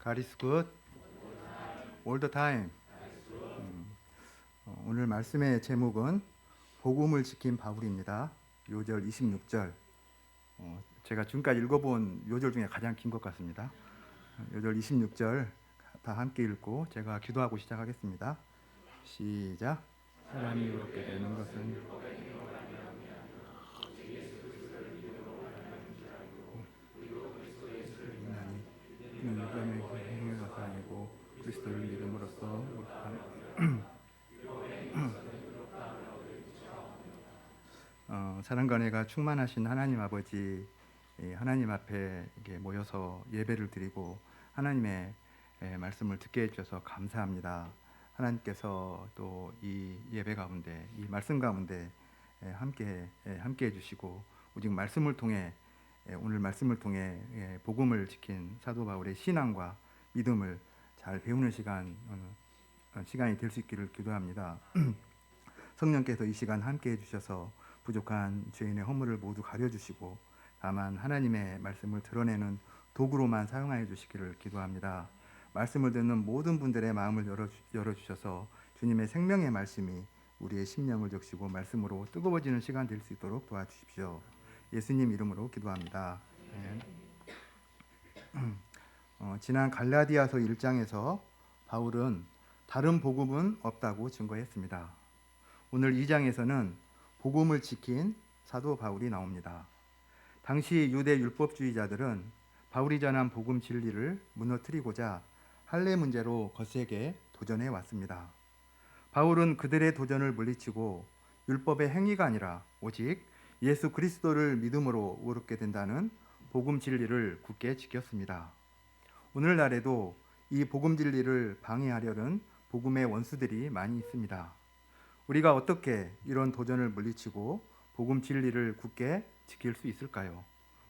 God is good all the time. 오늘 말씀의 제목은 복음을 지킨 바울입니다. 요절 26절. 제가 지금까지 읽어본 요절 중에 가장 긴 것 같습니다. 요절 26절 다 함께 읽고 제가 기도하고 시작하겠습니다. 시작. 사람이 의롭게 되는 것은 인간의 것이 아니고 그리스도를 믿음으로써 사랑과 은혜가 충만하신 하나님 아버지, 하나님 앞에 모여서 예배를 드리고 하나님의 말씀을 듣게 해주셔서 감사합니다. 하나님께서 또 이 예배 가운데, 이 말씀 가운데 함께 해주시고 오직 말씀을 통해 오늘 말씀을 통해 복음을 지킨 사도 바울의 신앙과 믿음을 잘 배우는 시간이 될 수 있기를 기도합니다. 성령께서 이 시간 함께 해주셔서 부족한 죄인의 허물을 모두 가려주시고 다만 하나님의 말씀을 드러내는 도구로만 사용하여 주시기를 기도합니다. 말씀을 듣는 모든 분들의 마음을 열어주셔서 주님의 생명의 말씀이 우리의 심령을 적시고 말씀으로 뜨거워지는 시간 될 수 있도록 도와주십시오. 예수님 이름으로 기도합니다. 지난 갈라디아서 1장에서 바울은 다른 복음은 없다고 증거했습니다. 오늘 2장에서는 복음을 지킨 사도 바울이 나옵니다. 당시 유대 율법주의자들은 바울이 전한 복음 진리를 무너뜨리고자 할례 문제로 거세게 도전해 왔습니다. 바울은 그들의 도전을 물리치고 율법의 행위가 아니라 오직 예수 그리스도를 믿음으로 의롭게 된다는 복음 진리를 굳게 지켰습니다. 오늘날에도 이 복음 진리를 방해하려는 복음의 원수들이 많이 있습니다. 우리가 어떻게 이런 도전을 물리치고 복음 진리를 굳게 지킬 수 있을까요?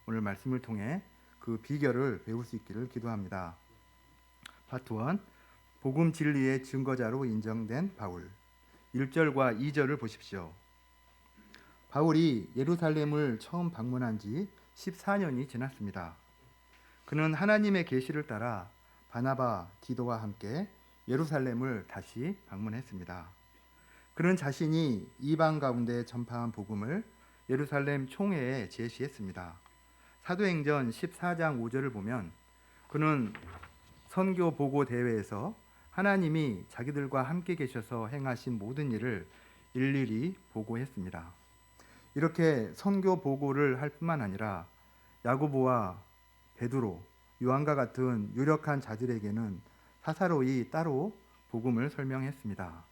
오늘 말씀을 통해 그 비결을 배울 수 있기를 기도합니다. 파트 1. 복음 진리의 증거자로 인정된 바울. 1절과 2절을 보십시오. 바울이 예루살렘을 처음 방문한 지 14년이 지났습니다. 그는 하나님의 계시를 따라 바나바, 디도와 함께 예루살렘을 다시 방문했습니다. 그는 자신이 이방 가운데 전파한 복음을 예루살렘 총회에 제시했습니다. 사도행전 14장 5절을 보면 그는 선교 보고 대회에서 하나님이 자기들과 함께 계셔서 행하신 모든 일을 일일이 보고했습니다. 이렇게 선교 보고를 할 뿐만 아니라 야고보와 베드로, 요한과 같은 유력한 자들에게는 사사로이 따로 복음을 설명했습니다.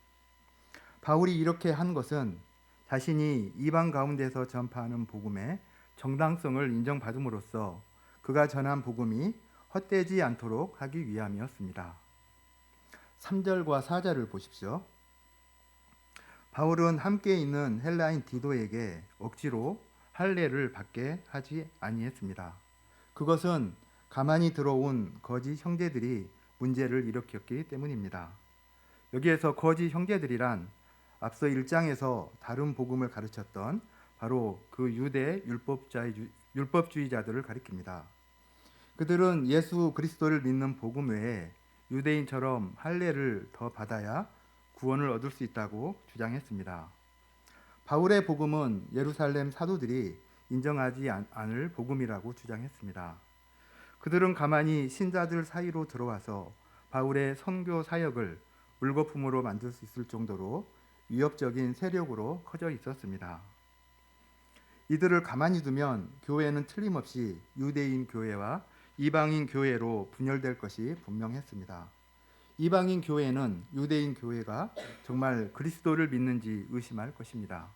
바울이 이렇게 한 것은 자신이 이방 가운데서 전파하는 복음의 정당성을 인정받음으로써 그가 전한 복음이 헛되지 않도록 하기 위함이었습니다. 3절과 4절을 보십시오. 바울은 함께 있는 헬라인 디도에게 억지로 할례를 받게 하지 아니했습니다. 그것은 가만히 들어온 거짓 형제들이 문제를 일으켰기 때문입니다. 여기에서 거짓 형제들이란 앞서 1장에서 다른 복음을 가르쳤던 바로 그 유대 율법주의자들을 가리킵니다. 그들은 예수 그리스도를 믿는 복음 외에 유대인처럼 할례를 더 받아야 구원을 얻을 수 있다고 주장했습니다. 바울의 복음은 예루살렘 사도들이 인정하지 않을 복음이라고 주장했습니다. 그들은 가만히 신자들 사이로 들어와서 바울의 선교 사역을 물거품으로 만들 수 있을 정도로 위협적인 세력으로 커져 있었습니다. 이들을 가만히 두면 교회는 틀림없이 유대인 교회와 이방인 교회로 분열될 것이 분명했습니다. 이방인 교회는 유대인 교회가 정말 그리스도를 믿는지 의심할 것입니다.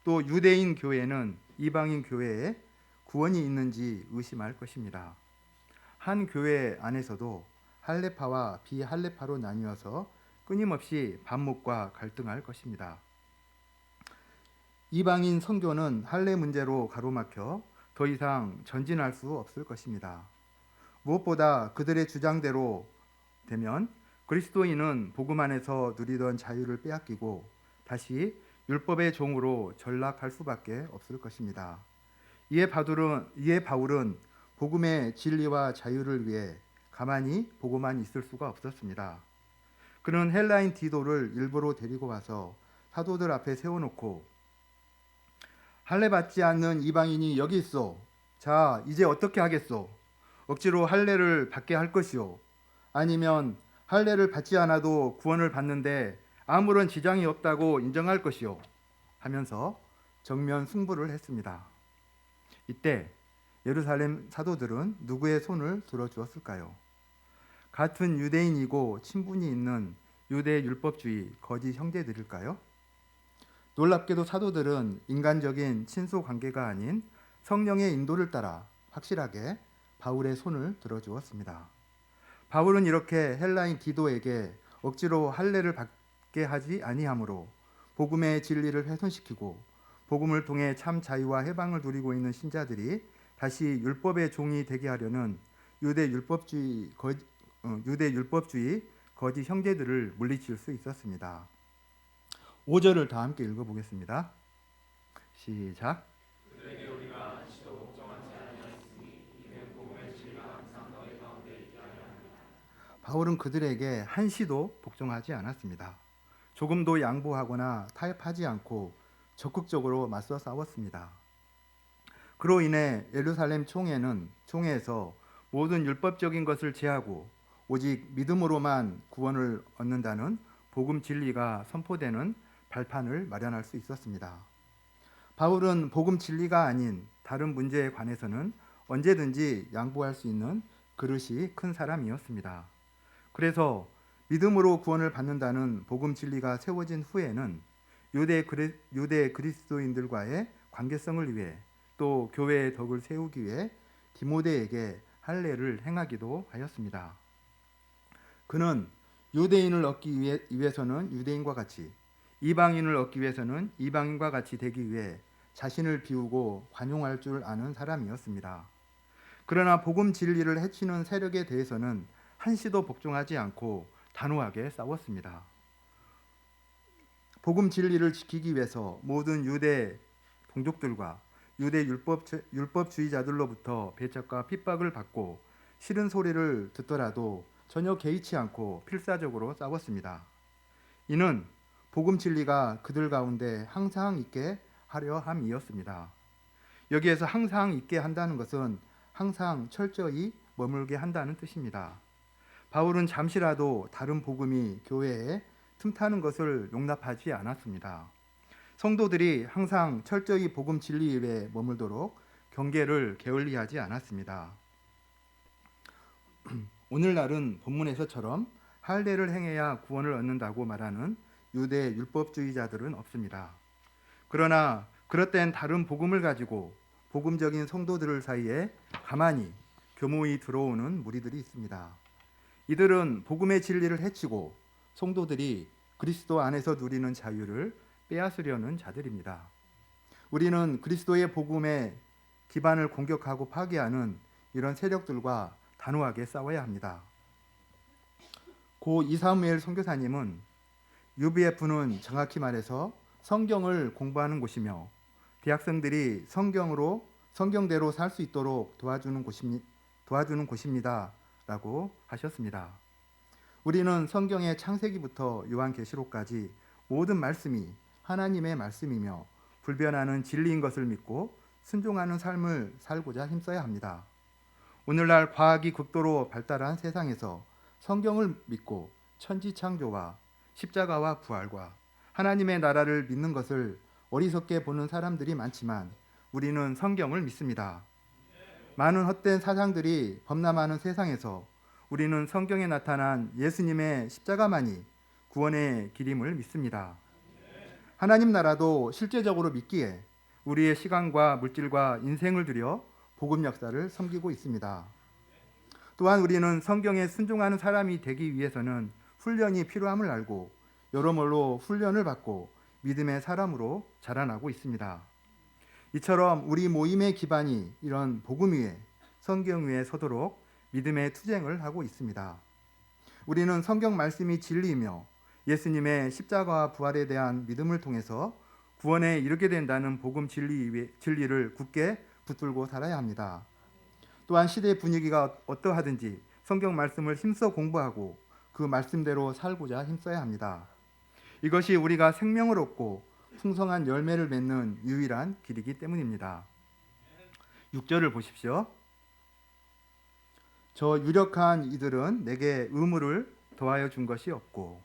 또 유대인 교회는 이방인 교회에 구원이 있는지 의심할 것입니다. 한 교회 안에서도 할례파와 비할례파로 나뉘어서 끊임없이 반목과 갈등할 것입니다. 이방인 선교는 할례 문제로 가로막혀 더 이상 전진할 수 없을 것입니다. 무엇보다 그들의 주장대로 되면 그리스도인은 복음 안에서 누리던 자유를 빼앗기고 다시 율법의 종으로 전락할 수밖에 없을 것입니다. 이에 바울은 복음의 진리와 자유를 위해 가만히 보고만 있을 수가 없었습니다. 그는 헬라인 디도를 일부러 데리고 와서 사도들 앞에 세워놓고 할례 받지 않는 이방인이 여기 있어. 자, 이제 어떻게 하겠소? 억지로 할례를 받게 할 것이요. 아니면 할례를 받지 않아도 구원을 받는데 아무런 지장이 없다고 인정할 것이요. 하면서 정면 승부를 했습니다. 이때 예루살렘 사도들은 누구의 손을 들어주었을까요? 같은 유대인이고 친분이 있는 유대 율법주의 거짓 형제들일까요? 놀랍게도 사도들은 인간적인 친소 관계가 아닌 성령의 인도를 따라 확실하게 바울의 손을 들어주었습니다. 바울은 이렇게 헬라인 디도에게 억지로 할례를 받게 하지 아니하므로 복음의 진리를 훼손시키고 복음을 통해 참 자유와 해방을 누리고 있는 신자들이 다시 율법의 종이 되게 하려는 유대 율법주의 거짓 형제들을 물리칠 수 있었습니다. 5절을 다 함께 읽어보겠습니다. 시작. 바울은 그들에게 한시도 복종하지 않았습니다. 조금도 양보하거나 타협하지 않고 적극적으로 맞서 싸웠습니다. 그로 인해 예루살렘 총회에서 모든 율법적인 것을 제하고 오직 믿음으로만 구원을 얻는다는 복음 진리가 선포되는 발판을 마련할 수 있었습니다. 바울은 복음 진리가 아닌 다른 문제에 관해서는 언제든지 양보할 수 있는 그릇이 큰 사람이었습니다. 그래서 믿음으로 구원을 받는다는 복음 진리가 세워진 후에는 유대 그리스도인들과의 관계성을 위해 또 교회의 덕을 세우기 위해 디모데에게 할례를 행하기도 하였습니다. 그는 유대인을 얻기 위해서는 유대인과 같이, 이방인을 얻기 위해서는 이방인과 같이 되기 위해 자신을 비우고 관용할 줄 아는 사람이었습니다. 그러나 복음 진리를 해치는 세력에 대해서는 한시도 복종하지 않고 단호하게 싸웠습니다. 복음 진리를 지키기 위해서 모든 유대 동족들과 유대 율법주의자들로부터 배척과 핍박을 받고 싫은 소리를 듣더라도 전혀 개의치 않고 필사적으로 싸웠습니다. 이는 복음 진리가 그들 가운데 항상 있게 하려 함이었습니다. 여기에서 항상 있게 한다는 것은 항상 철저히 머물게 한다는 뜻입니다. 바울은 잠시라도 다른 복음이 교회에 틈타는 것을 용납하지 않았습니다. 성도들이 항상 철저히 복음 진리 위에 머물도록 경계를 게을리하지 않았습니다. 오늘날은 본문에서처럼 할례를 행해야 구원을 얻는다고 말하는 유대 율법주의자들은 없습니다. 그러나 그릇된 다른 복음을 가지고 복음적인 성도들 사이에 가만히 교모히 들어오는 무리들이 있습니다. 이들은 복음의 진리를 해치고 성도들이 그리스도 안에서 누리는 자유를 빼앗으려는 자들입니다. 우리는 그리스도의 복음의 기반을 공격하고 파괴하는 이런 세력들과 단호하게 싸워야 합니다. 고 이사무엘 선교사님은 UBF는 정확히 말해서 성경을 공부하는 곳이며 대학생들이 성경대로 살 수 있도록 도와주는 곳입니다. 라고 하셨습니다. 우리는 성경의 창세기부터 요한계시록까지 모든 말씀이 하나님의 말씀이며 불변하는 진리인 것을 믿고 순종하는 삶을 살고자 힘써야 합니다. 오늘날 과학이 극도로 발달한 세상에서 성경을 믿고 천지창조와 십자가와 부활과 하나님의 나라를 믿는 것을 어리석게 보는 사람들이 많지만 우리는 성경을 믿습니다. 많은 헛된 사상들이 범람하는 세상에서 우리는 성경에 나타난 예수님의 십자가만이 구원의 길임을 믿습니다. 하나님 나라도 실제적으로 믿기에 우리의 시간과 물질과 인생을 들여 복음 역사를 섬기고 있습니다. 또한 우리는 성경에 순종하는 사람이 되기 위해서는 훈련이 필요함을 알고 여러모로 훈련을 받고 믿음의 사람으로 자라나고 있습니다. 이처럼 우리 모임의 기반이 이런 복음 위에 성경 위에 서도록 믿음의 투쟁을 하고 있습니다. 우리는 성경 말씀이 진리이며 예수님의 십자가와 부활에 대한 믿음을 통해서 구원에 이르게 된다는 복음 진리를 굳게 붙들고 살아야 합니다. 또한 시대의 분위기가 어떠하든지 성경 말씀을 힘써 공부하고 그 말씀대로 살고자 힘써야 합니다. 이것이 우리가 생명을 얻고 풍성한 열매를 맺는 유일한 길이기 때문입니다. 6절을 보십시오. 저 유력한 이들은 내게 의무를 더하여 준 것이 없고.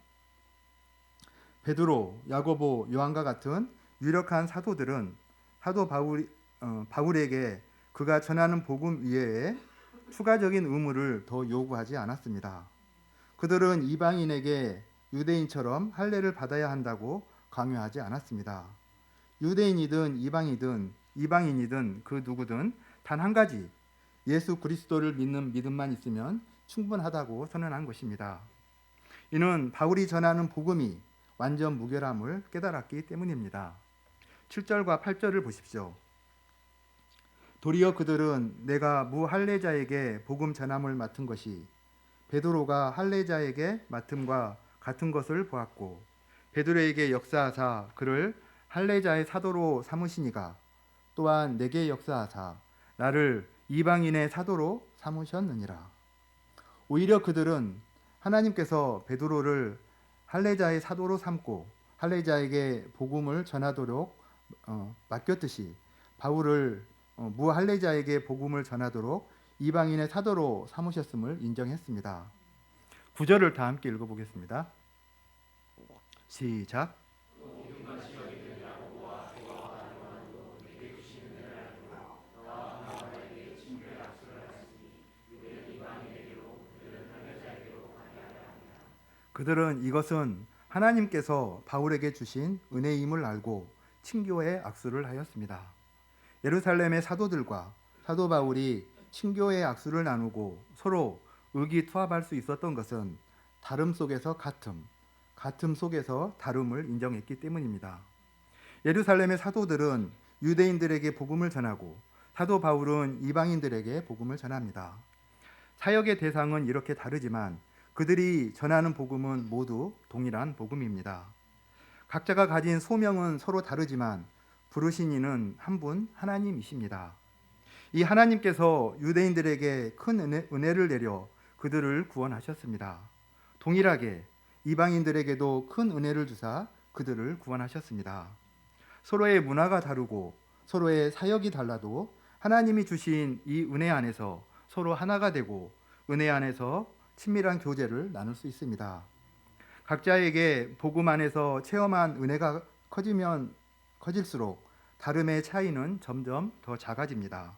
베드로, 야고보, 요한과 같은 유력한 사도들은 사도 바울에게 그가 전하는 복음 이외에 추가적인 의무를 더 요구하지 않았습니다. 그들은 이방인에게 유대인처럼 할례를 받아야 한다고 강요하지 않았습니다. 유대인이든 이방인이든 그 누구든 단 한 가지 예수 그리스도를 믿는 믿음만 있으면 충분하다고 선언한 것입니다. 이는 바울이 전하는 복음이 완전 무결함을 깨달았기 때문입니다. 7절과 8절을 보십시오. 도리어 그들은 내가 무할례자에게 복음 전함을 맡은 것이 베드로가 할례자에게 맡음과 같은 것을 보았고 베드로에게 역사하사 그를 할례자의 사도로 삼으시니가 또한 내게 역사하사 나를 이방인의 사도로 삼으셨느니라. 오히려 그들은 하나님께서 베드로를 할례자의 사도로 삼고 할례자에게 복음을 전하도록 맡겼듯이 바울을 무할례자에게 복음을 전하도록 이방인의 사도로 삼으셨음을 인정했습니다. 9절을 다 함께 읽어보겠습니다. 시작. 그들은 이것은 하나님께서 바울에게 주신 은혜임을 알고 친교의 악수를 하였습니다. 예루살렘의 사도들과 사도 바울이 친교의 악수를 나누고 서로 의기투합할 수 있었던 것은 다름 속에서 같음 속에서 다름을 인정했기 때문입니다. 예루살렘의 사도들은 유대인들에게 복음을 전하고 사도 바울은 이방인들에게 복음을 전합니다. 사역의 대상은 이렇게 다르지만 그들이 전하는 복음은 모두 동일한 복음입니다. 각자가 가진 소명은 서로 다르지만 부르신 이는 한 분 하나님이십니다. 이 하나님께서 유대인들에게 큰 은혜를 내려 그들을 구원하셨습니다. 동일하게 이방인들에게도 큰 은혜를 주사 그들을 구원하셨습니다. 서로의 문화가 다르고 서로의 사역이 달라도 하나님이 주신 이 은혜 안에서 서로 하나가 되고 은혜 안에서 친밀한 교제를 나눌 수 있습니다. 각자에게 복음 안에서 체험한 은혜가 커질수록 다름의 차이는 점점 더 작아집니다.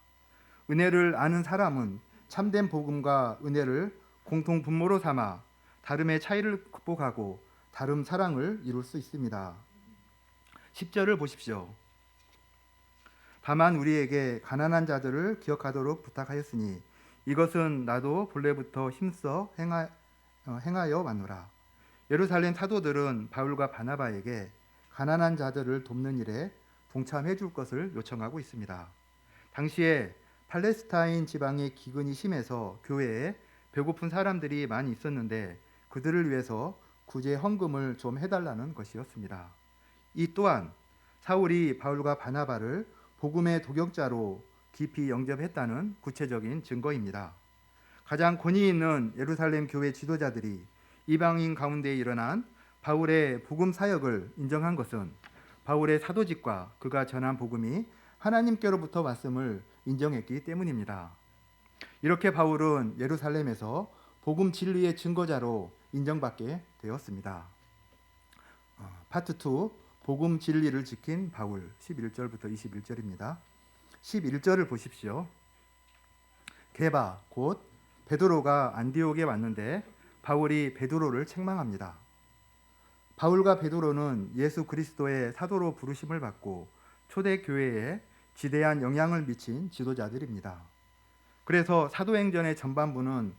은혜를 아는 사람은 참된 복음과 은혜를 공통 분모로 삼아 다름의 차이를 극복하고 다름 사랑을 이룰 수 있습니다. 10절을 보십시오. 다만 우리에게 가난한 자들을 기억하도록 부탁하였으니 이것은 나도 본래부터 힘써 행하여 왔노라. 예루살렘 사도들은 바울과 바나바에게 가난한 자들을 돕는 일에 동참해 줄 것을 요청하고 있습니다. 당시에 팔레스타인 지방의 기근이 심해서 교회에 배고픈 사람들이 많이 있었는데 그들을 위해서 구제 헌금을 좀 해달라는 것이었습니다. 이 또한 사울이 바울과 바나바를 복음의 도격자로 깊이 영접했다는 구체적인 증거입니다. 가장 권위 있는 예루살렘 교회 지도자들이 이방인 가운데 일어난 바울의 복음 사역을 인정한 것은 바울의 사도직과 그가 전한 복음이 하나님께로부터 왔음을 인정했기 때문입니다. 이렇게 바울은 예루살렘에서 복음 진리의 증거자로 인정받게 되었습니다. 파트 2 복음 진리를 지킨 바울 11절부터 21절입니다. 11절을 보십시오. 게바 곧 베드로가 안디옥에 왔는데 바울이 베드로를 책망합니다. 바울과 베드로는 예수 그리스도의 사도로 부르심을 받고 초대 교회에 지대한 영향을 미친 지도자들입니다. 그래서 사도행전의 전반부는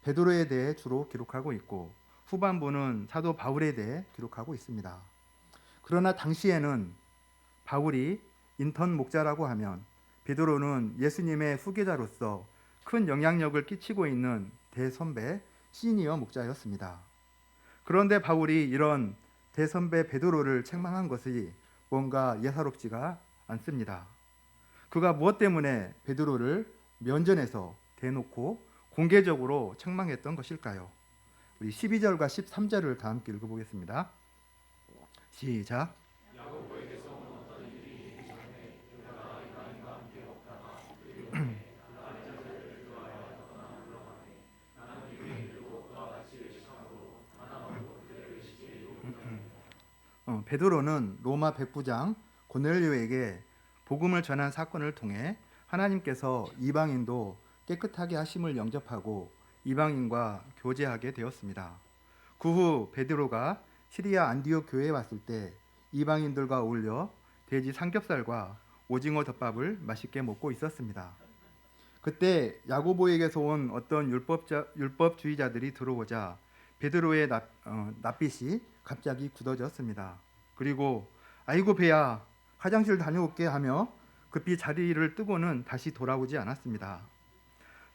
베드로에 대해 주로 기록하고 있고 후반부는 사도 바울에 대해 기록하고 있습니다. 그러나 당시에는 바울이 인턴 목자라고 하면 베드로는 예수님의 후계자로서 큰 영향력을 끼치고 있는 대선배 시니어 목자였습니다. 그런데 바울이 이런 대선배 베드로를 책망한 것이 뭔가 예사롭지가 않습니다. 그가 무엇 때문에 베드로를 면전에서 대놓고 공개적으로 책망했던 것일까요? 우리 12절과 13절을 다 함께 읽어보겠습니다. 시작. 베드로는 로마 백부장 고넬료에게 복음을 전한 사건을 통해 하나님께서 이방인도 깨끗하게 하심을 영접하고 이방인과 교제하게 되었습니다. 그 후 베드로가 시리아 안디옥 교회에 왔을 때 이방인들과 어울려 돼지 삼겹살과 오징어 덮밥을 맛있게 먹고 있었습니다. 그때 야고보에게서 온 어떤 율법주의자들이 들어오자 베드로의 낯빛이 갑자기 굳어졌습니다. 그리고 아이고 배야 화장실 다녀올게 하며 급히 자리를 뜨고는 다시 돌아오지 않았습니다.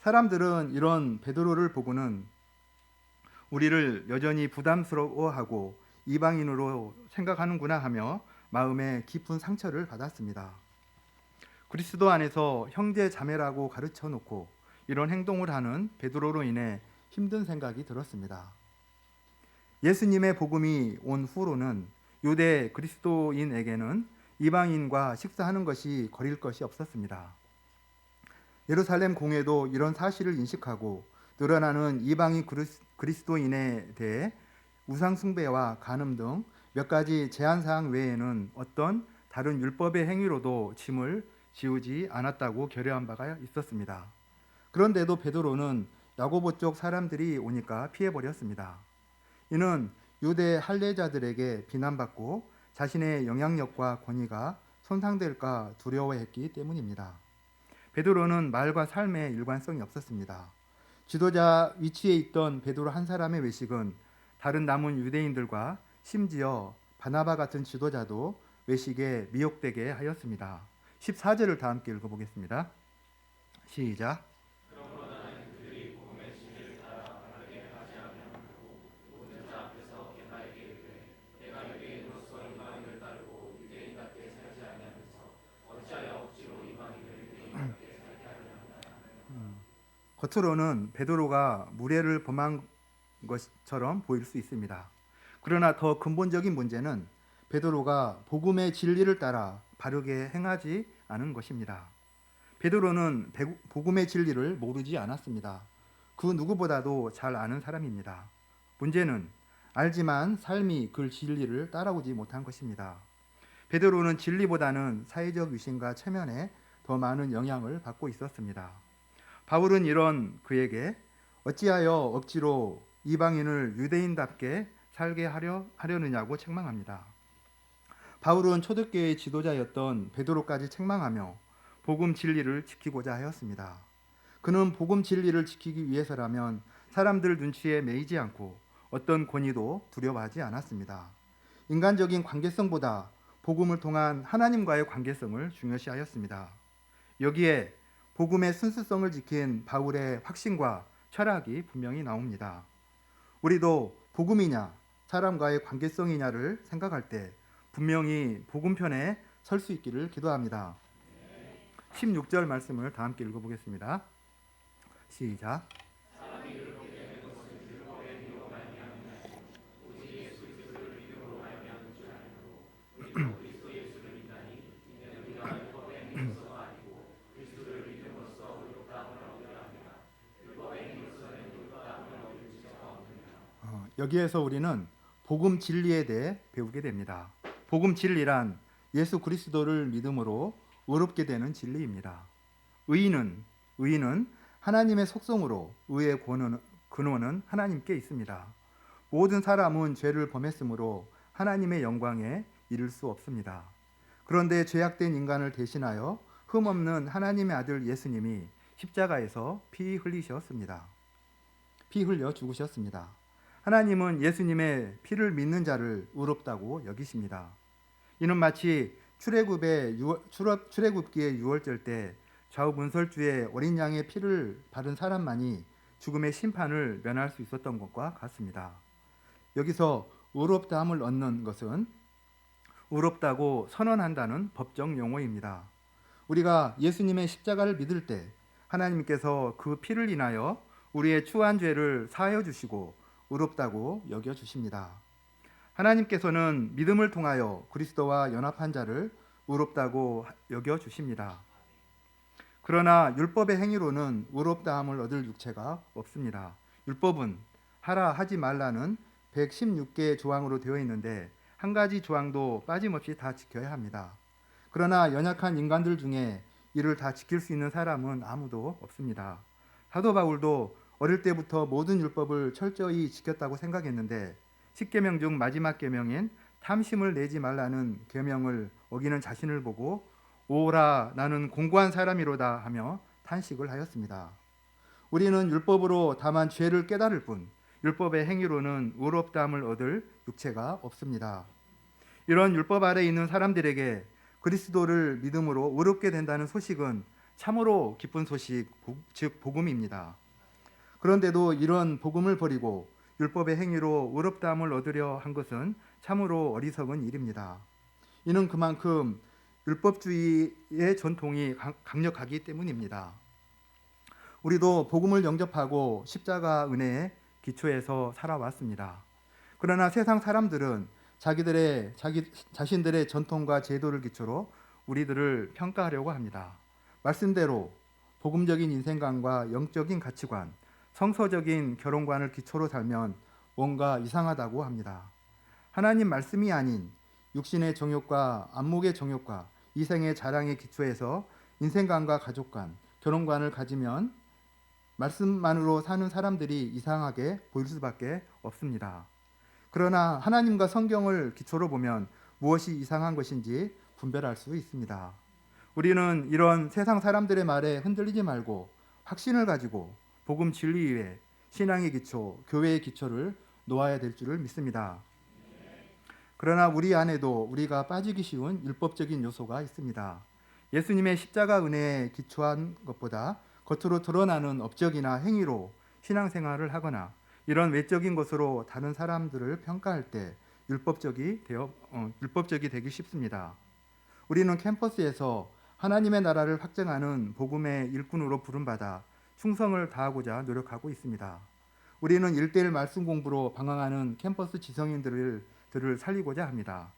사람들은 이런 베드로를 보고는 우리를 여전히 부담스러워하고 이방인으로 생각하는구나 하며 마음에 깊은 상처를 받았습니다. 그리스도 안에서 형제 자매라고 가르쳐 놓고 이런 행동을 하는 베드로로 인해 힘든 생각이 들었습니다. 예수님의 복음이 온 후로는 유대 그리스도인에게는 이방인과 식사하는 것이 거릴 것이 없었습니다. 예루살렘 공회도 이런 사실을 인식하고 늘어나는 이방인 그리스도인에 대해 우상 숭배와 간음 등 몇 가지 제한 사항 외에는 어떤 다른 율법의 행위로도 짐을 지우지 않았다고 결의한 바가 있었습니다. 그런데도 베드로는 야고보 쪽 사람들이 오니까 피해버렸습니다. 이는 유대 할례자들에게 비난받고 자신의 영향력과 권위가 손상될까 두려워했기 때문입니다. 베드로는 말과 삶에 일관성이 없었습니다. 지도자 위치에 있던 베드로 한 사람의 외식은 다른 남은 유대인들과 심지어 바나바 같은 지도자도 외식에 미혹되게 하였습니다. 14절을 다 함께 읽어보겠습니다. 시작. 겉으로는 베드로가 무례를 범한 것처럼 보일 수 있습니다. 그러나 더 근본적인 문제는 베드로가 복음의 진리를 따라 바르게 행하지 않은 것입니다. 베드로는 복음의 진리를 모르지 않았습니다. 그 누구보다도 잘 아는 사람입니다. 문제는 알지만 삶이 그 진리를 따라오지 못한 것입니다. 베드로는 진리보다는 사회적 위신과 체면에 더 많은 영향을 받고 있었습니다. 바울은 이런 그에게 어찌하여 억지로 이방인을 유대인답게 살게 하려느냐고 책망합니다. 바울은 초대교회의 지도자였던 베드로까지 책망하며 복음 진리를 지키고자 하였습니다. 그는 복음 진리를 지키기 위해서라면 사람들 눈치에 매이지 않고 어떤 권위도 두려워하지 않았습니다. 인간적인 관계성보다 복음을 통한 하나님과의 관계성을 중요시하였습니다. 여기에 복음의 순수성을 지킨 바울의 확신과 철학이 분명히 나옵니다. 우리도 복음이냐 사람과의 관계성이냐를 생각할 때 분명히 복음 편에 설 수 있기를 기도합니다. 16절 말씀을 다 함께 읽어보겠습니다. 시작. 여기에서 우리는 복음 진리에 대해 배우게 됩니다. 복음 진리란 예수 그리스도를 믿음으로 의롭게 되는 진리입니다. 의인은 하나님의 속성으로 의의 근원은 하나님께 있습니다. 모든 사람은 죄를 범했으므로 하나님의 영광에 이를 수 없습니다. 그런데 죄악된 인간을 대신하여 흠없는 하나님의 아들 예수님이 십자가에서 피 흘려 죽으셨습니다. 하나님은 예수님의 피를 믿는 자를 의롭다고 여기십니다. 이는 마치 출애굽기의 유월절 때 좌우 문설주에 어린 양의 피를 바른 사람만이 죽음의 심판을 면할 수 있었던 것과 같습니다. 여기서 의롭다함을 얻는 것은 의롭다고 선언한다는 법정 용어입니다. 우리가 예수님의 십자가를 믿을 때 하나님께서 그 피를 인하여 우리의 추한 죄를 사하여 주시고 의롭다고 여겨 주십니다. 하나님께서는 믿음을 통하여 그리스도와 연합한 자를 의롭다고 여겨 주십니다. 그러나 율법의 행위로는 의롭다함을 얻을 육체가 없습니다. 율법은 하라 하지 말라는 116개의 조항으로 되어 있는데 한 가지 조항도 빠짐없이 다 지켜야 합니다. 그러나 연약한 인간들 중에 이를 다 지킬 수 있는 사람은 아무도 없습니다. 사도 바울도 어릴 때부터 모든 율법을 철저히 지켰다고 생각했는데 10계명 중 마지막 계명인 탐심을 내지 말라는 계명을 어기는 자신을 보고 오라 나는 공고한 사람이로다 하며 탄식을 하였습니다. 우리는 율법으로 다만 죄를 깨달을 뿐 율법의 행위로는 의롭다함을 얻을 육체가 없습니다. 이런 율법 아래 있는 사람들에게 그리스도를 믿음으로 의롭게 된다는 소식은 참으로 기쁜 소식, 즉 복음입니다. 그런데도 이런 복음을 버리고 율법의 행위로 의롭다함을 얻으려 한 것은 참으로 어리석은 일입니다. 이는 그만큼 율법주의의 전통이 강력하기 때문입니다. 우리도 복음을 영접하고 십자가 은혜에 기초해서 살아왔습니다. 그러나 세상 사람들은 자신들의 전통과 제도를 기초로 우리들을 평가하려고 합니다. 말씀대로 복음적인 인생관과 영적인 가치관, 성서적인 결혼관을 기초로 살면 뭔가 이상하다고 합니다. 하나님 말씀이 아닌 육신의 정욕과 안목의 정욕과 이생의 자랑에 기초해서 인생관과 가족관, 결혼관을 가지면 말씀만으로 사는 사람들이 이상하게 보일 수밖에 없습니다. 그러나 하나님과 성경을 기초로 보면 무엇이 이상한 것인지 분별할 수 있습니다. 우리는 이런 세상 사람들의 말에 흔들리지 말고 확신을 가지고 복음 진리 위에 신앙의 기초, 교회의 기초를 놓아야 될 줄을 믿습니다. 그러나 우리 안에도 우리가 빠지기 쉬운 율법적인 요소가 있습니다. 예수님의 십자가 은혜에 기초한 것보다 겉으로 드러나는 업적이나 행위로 신앙생활을 하거나 이런 외적인 것으로 다른 사람들을 평가할 때 율법적이 되기 쉽습니다. 우리는 캠퍼스에서 하나님의 나라를 확증하는 복음의 일꾼으로 부름받아 충성을 다하고자 노력하고 있습니다. 우리는 1:1 말씀 공부로 방황하는 캠퍼스 지성인들을 살리고자 합니다.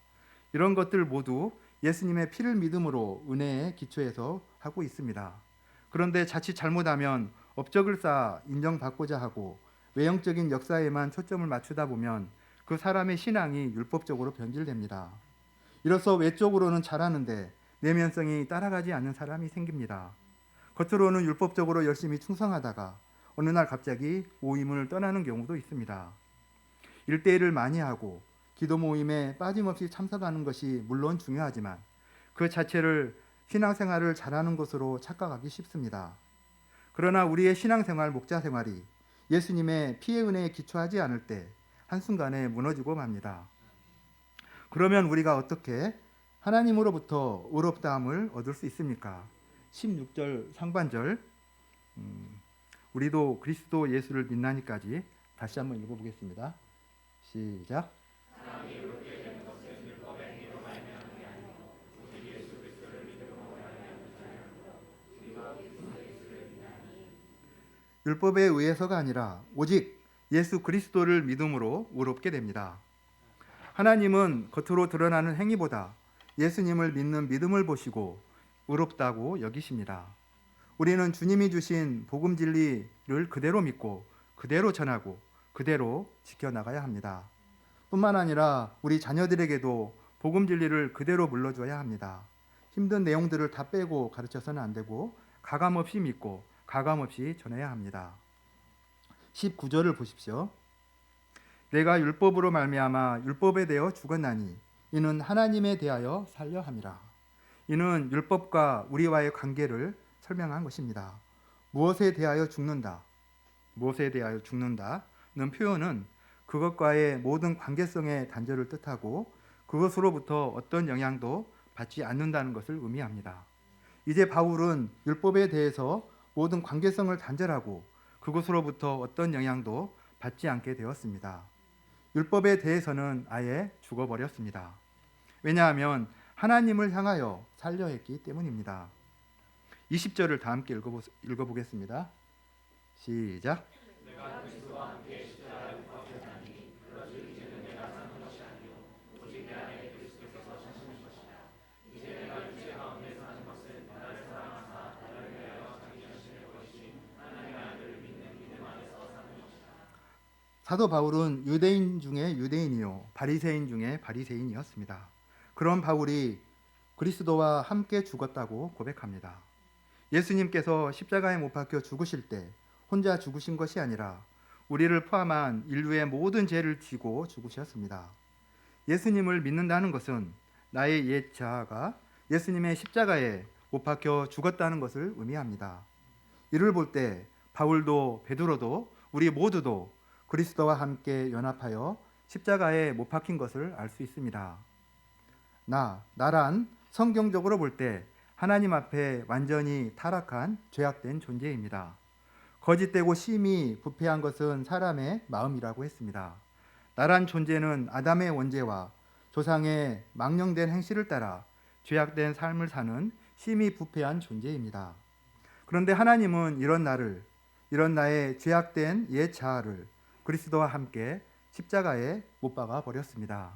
이런 것들 모두 예수님의 피를 믿음으로 은혜에 기초해서 하고 있습니다. 그런데 자칫 잘못하면 업적을 쌓아 인정받고자 하고 외형적인 역사에만 초점을 맞추다 보면 그 사람의 신앙이 율법적으로 변질됩니다. 이로써 외적으로는 잘하는데 내면성이 따라가지 않는 사람이 생깁니다. 겉으로는 율법적으로 열심히 충성하다가 어느 날 갑자기 모임을 떠나는 경우도 있습니다. 1:1을 많이 하고 기도 모임에 빠짐없이 참석하는 것이 물론 중요하지만 그 자체를 신앙생활을 잘하는 것으로 착각하기 쉽습니다. 그러나 우리의 신앙생활, 목자생활이 예수님의 피의 은혜에 기초하지 않을 때 한순간에 무너지고 맙니다. 그러면 우리가 어떻게 하나님으로부터 의롭다함을 얻을 수 있습니까? 16절 상반절 우리도 그리스도 예수를 믿나니까지 다시 한번 읽어보겠습니다. 시작. 율법에 의해서가 아니라 오직 예수 그리스도를 믿음으로 의롭게 됩니다. 하나님은 겉으로 드러나는 행위보다 예수님을 믿는 믿음을 보시고 의롭다고 여기십니다. 우리는 주님이 주신 복음 진리를 그대로 믿고 그대로 전하고 그대로 지켜나가야 합니다. 뿐만 아니라 우리 자녀들에게도 복음 진리를 그대로 물려줘야 합니다. 힘든 내용들을 다 빼고 가르쳐서는 안 되고 가감없이 믿고 가감없이 전해야 합니다. 19절을 보십시오. 내가 율법으로 말미암아 율법에 대하여 죽었나니 이는 하나님에 대하여 살려 함이라. 이는 율법과 우리와의 관계를 설명한 것입니다. 무엇에 대하여 죽는다? 무엇에 대하여 죽는다는 표현은 그것과의 모든 관계성의 단절을 뜻하고 그것으로부터 어떤 영향도 받지 않는다는 것을 의미합니다. 이제 바울은 율법에 대해서 모든 관계성을 단절하고 그것으로부터 어떤 영향도 받지 않게 되었습니다. 율법에 대해서는 아예 죽어버렸습니다. 왜냐하면 하나님을 향하여 살려 했기 때문입니다. 20절을 다 함께 읽어보겠습니다. 시작. 사도 바울은 유대인 중에 유대인이요 바리새인 중에 바리새인이었습니다. 그런 바울이 그리스도와 함께 죽었다고 고백합니다. 예수님께서 십자가에 못 박혀 죽으실 때 혼자 죽으신 것이 아니라 우리를 포함한 인류의 모든 죄를 지고 죽으셨습니다. 예수님을 믿는다는 것은 나의 옛 자아가 예수님의 십자가에 못 박혀 죽었다는 것을 의미합니다. 이를 볼 때 바울도 베드로도 우리 모두도 그리스도와 함께 연합하여 십자가에 못 박힌 것을 알 수 있습니다. 나란 성경적으로 볼 때 하나님 앞에 완전히 타락한 죄악된 존재입니다. 거짓되고 심히 부패한 것은 사람의 마음이라고 했습니다. 나란 존재는 아담의 원죄와 조상의 망령된 행실을 따라 죄악된 삶을 사는 심히 부패한 존재입니다. 그런데 하나님은 이런 나의 죄악된 옛 자아를 그리스도와 함께 십자가에 못 박아 버렸습니다.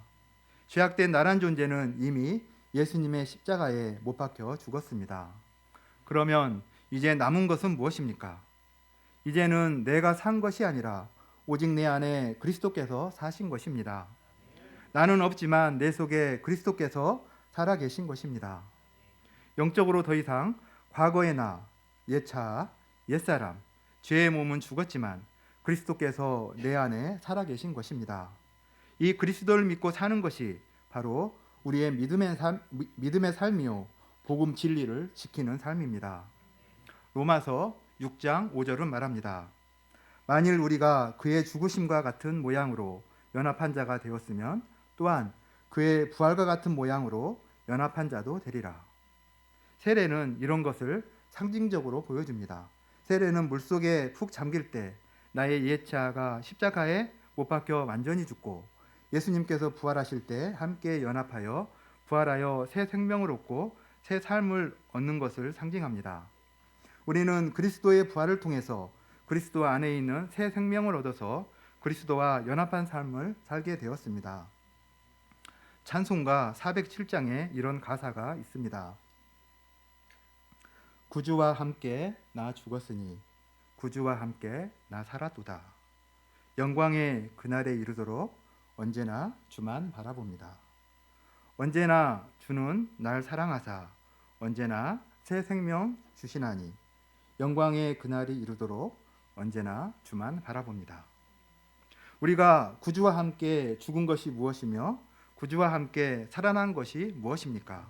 죄악된 나란 존재는 이미 예수님의 십자가에 못 박혀 죽었습니다. 그러면 이제 남은 것은 무엇입니까? 이제는 내가 산 것이 아니라 오직 내 안에 그리스도께서 사신 것입니다. 나는 없지만 내 속에 그리스도께서 살아 계신 것입니다. 영적으로 더 이상 과거의 나, 옛 자아, 옛사람, 죄의 몸은 죽었지만 그리스도께서 내 안에 살아 계신 것입니다. 이 그리스도를 믿고 사는 것이 바로 우리의 믿음의 삶이요 복음 진리를 지키는 삶입니다. 로마서 6장 5절은 말합니다. 만일 우리가 그의 죽으심과 같은 모양으로 연합한 자가 되었으면 또한 그의 부활과 같은 모양으로 연합한 자도 되리라. 세례는 이런 것을 상징적으로 보여줍니다. 세례는 물속에 푹 잠길 때 나의 옛 자아가 십자가에 못 박혀 완전히 죽고 예수님께서 부활하실 때 함께 연합하여 부활하여 새 생명을 얻고 새 삶을 얻는 것을 상징합니다. 우리는 그리스도의 부활을 통해서 그리스도 안에 있는 새 생명을 얻어서 그리스도와 연합한 삶을 살게 되었습니다. 찬송가 407장에 이런 가사가 있습니다. 구주와 함께 나 죽었으니 구주와 함께 나 살았도다. 영광의 그날에 이르도록 언제나 주만 바라봅니다. 언제나 주는 날 사랑하사 언제나 새 생명 주시나니 영광의 그날이 이르도록 언제나 주만 바라봅니다. 우리가 구주와 함께 죽은 것이 무엇이며 구주와 함께 살아난 것이 무엇입니까?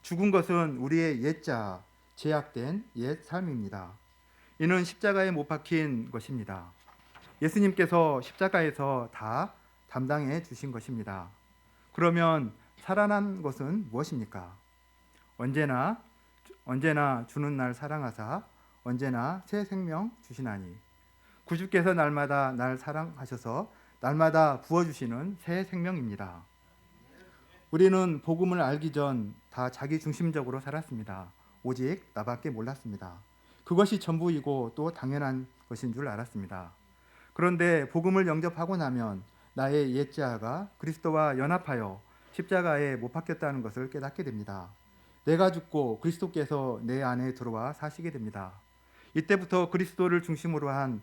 죽은 것은 우리의 옛자, 죄악된 옛 삶입니다. 이는 십자가에 못 박힌 것입니다. 예수님께서 십자가에서 다 담당해 주신 것입니다. 그러면 살아난 것은 무엇입니까? 언제나 주는 날 사랑하사 언제나 새 생명 주시나니 구주께서 날마다 날 사랑하셔서 날마다 부어주시는 새 생명입니다. 우리는 복음을 알기 전 다 자기 중심적으로 살았습니다. 오직 나밖에 몰랐습니다. 그것이 전부이고 또 당연한 것인 줄 알았습니다. 그런데 복음을 영접하고 나면 나의 옛 자아가 그리스도와 연합하여 십자가에 못 박혔다는 것을 깨닫게 됩니다. 내가 죽고 그리스도께서 내 안에 들어와 사시게 됩니다. 이때부터 그리스도를 중심으로 한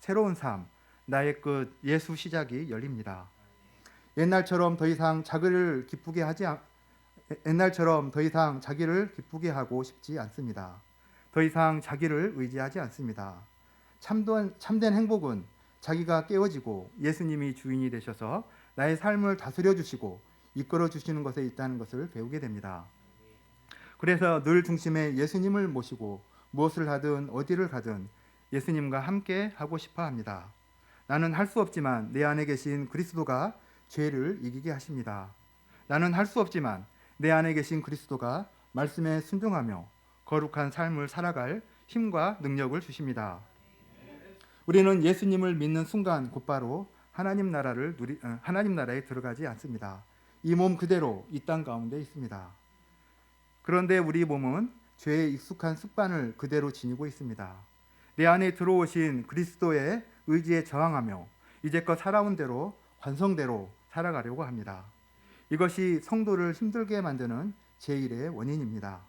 새로운 삶, 나의 끝 예수 시작이 열립니다. 옛날처럼 더 이상 자기를 기쁘게 하고 싶지 않습니다. 더 이상 자기를 의지하지 않습니다. 참된 행복은 자기가 깨어지고 예수님이 주인이 되셔서 나의 삶을 다스려 주시고 이끌어 주시는 것에 있다는 것을 배우게 됩니다. 그래서 늘 중심에 예수님을 모시고 무엇을 하든 어디를 가든 예수님과 함께 하고 싶어 합니다. 나는 할 수 없지만 내 안에 계신 그리스도가 죄를 이기게 하십니다. 나는 할 수 없지만 내 안에 계신 그리스도가 말씀에 순종하며 거룩한 삶을 살아갈 힘과 능력을 주십니다. 우리는 예수님을 믿는 순간 곧바로 하나님 나라에 들어가지 않습니다. 이 몸 그대로 이 땅 가운데 있습니다. 그런데 우리 몸은 죄에 익숙한 습관을 그대로 지니고 있습니다. 내 안에 들어오신 그리스도의 의지에 저항하며 이제껏 살아온 대로 관성대로 살아가려고 합니다. 이것이 성도를 힘들게 만드는 제1의 원인입니다.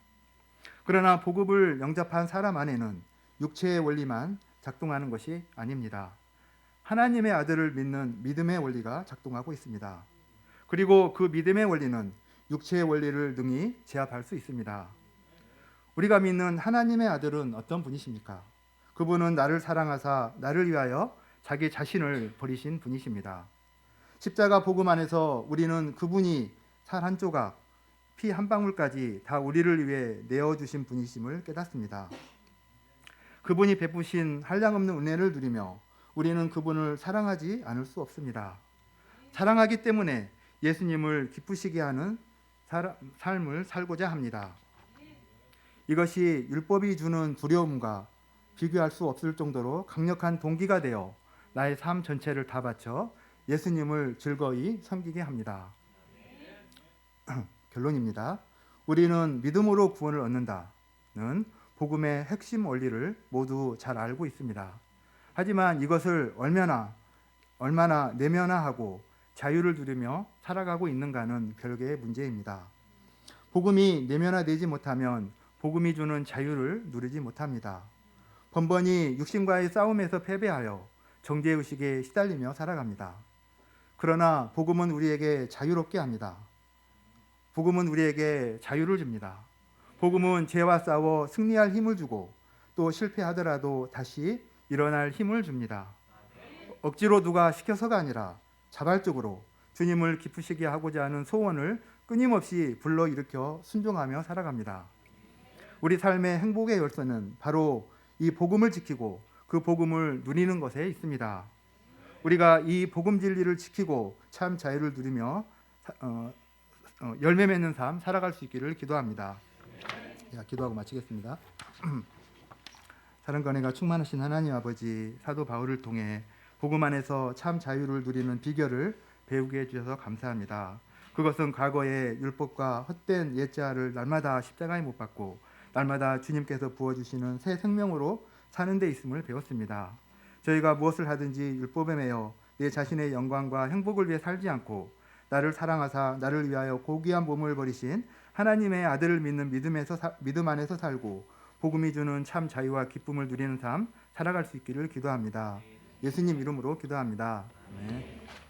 그러나 복음을 영접한 사람 안에는 육체의 원리만 작동하는 것이 아닙니다. 하나님의 아들을 믿는 믿음의 원리가 작동하고 있습니다. 그리고 그 믿음의 원리는 육체의 원리를 능히 제압할 수 있습니다. 우리가 믿는 하나님의 아들은 어떤 분이십니까? 그분은 나를 사랑하사 나를 위하여 자기 자신을 버리신 분이십니다. 십자가 복음 안에서 우리는 그분이 살 한 조각, 피 한 방울까지 다 우리를 위해 내어주신 분이심을 깨닫습니다. 그분이 베푸신 한량없는 은혜를 누리며 우리는 그분을 사랑하지 않을 수 없습니다. 사랑하기 때문에 예수님을 기쁘시게 하는 삶을 살고자 합니다. 이것이 율법이 주는 두려움과 비교할 수 없을 정도로 강력한 동기가 되어 나의 삶 전체를 다 바쳐 예수님을 즐거이 섬기게 합니다. 결론입니다. 우리는 믿음으로 구원을 얻는다는 복음의 핵심 원리를 모두 잘 알고 있습니다. 하지만 이것을 얼마나 내면화하고 자유를 누리며 살아가고 있는가는 별개의 문제입니다. 복음이 내면화되지 못하면 복음이 주는 자유를 누리지 못합니다. 번번이 육신과의 싸움에서 패배하여 정죄의식에 시달리며 살아갑니다. 그러나 복음은 우리에게 자유롭게 합니다. 복음은 우리에게 자유를 줍니다. 복음은 죄와 싸워 승리할 힘을 주고 또 실패하더라도 다시 일어날 힘을 줍니다. 억지로 누가 시켜서가 아니라 자발적으로 주님을 기쁘시게 하고자 하는 소원을 끊임없이 불러일으켜 순종하며 살아갑니다. 우리 삶의 행복의 열쇠는 바로 이 복음을 지키고 그 복음을 누리는 것에 있습니다. 우리가 이 복음 진리를 지키고 참 자유를 누리며 열매 맺는 삶 살아갈 수 있기를 기도합니다. 기도하고 마치겠습니다. 사랑과 은혜가 충만하신 하나님 아버지, 사도 바울을 통해 복음 안에서 참 자유를 누리는 비결을 배우게 해주셔서 감사합니다. 그것은 과거의 율법과 헛된 옛자를 날마다 십자가에 못 박고 날마다 주님께서 부어주시는 새 생명으로 사는 데 있음을 배웠습니다. 저희가 무엇을 하든지 율법에 매여 내 자신의 영광과 행복을 위해 살지 않고 나를 사랑하사 나를 위하여 고귀한 몸을 버리신 하나님의 아들을 믿는 믿음 안에서 살고 복음이 주는 참 자유와 기쁨을 누리는 삶 살아갈 수 있기를 기도합니다. 예수님 이름으로 기도합니다. 아멘.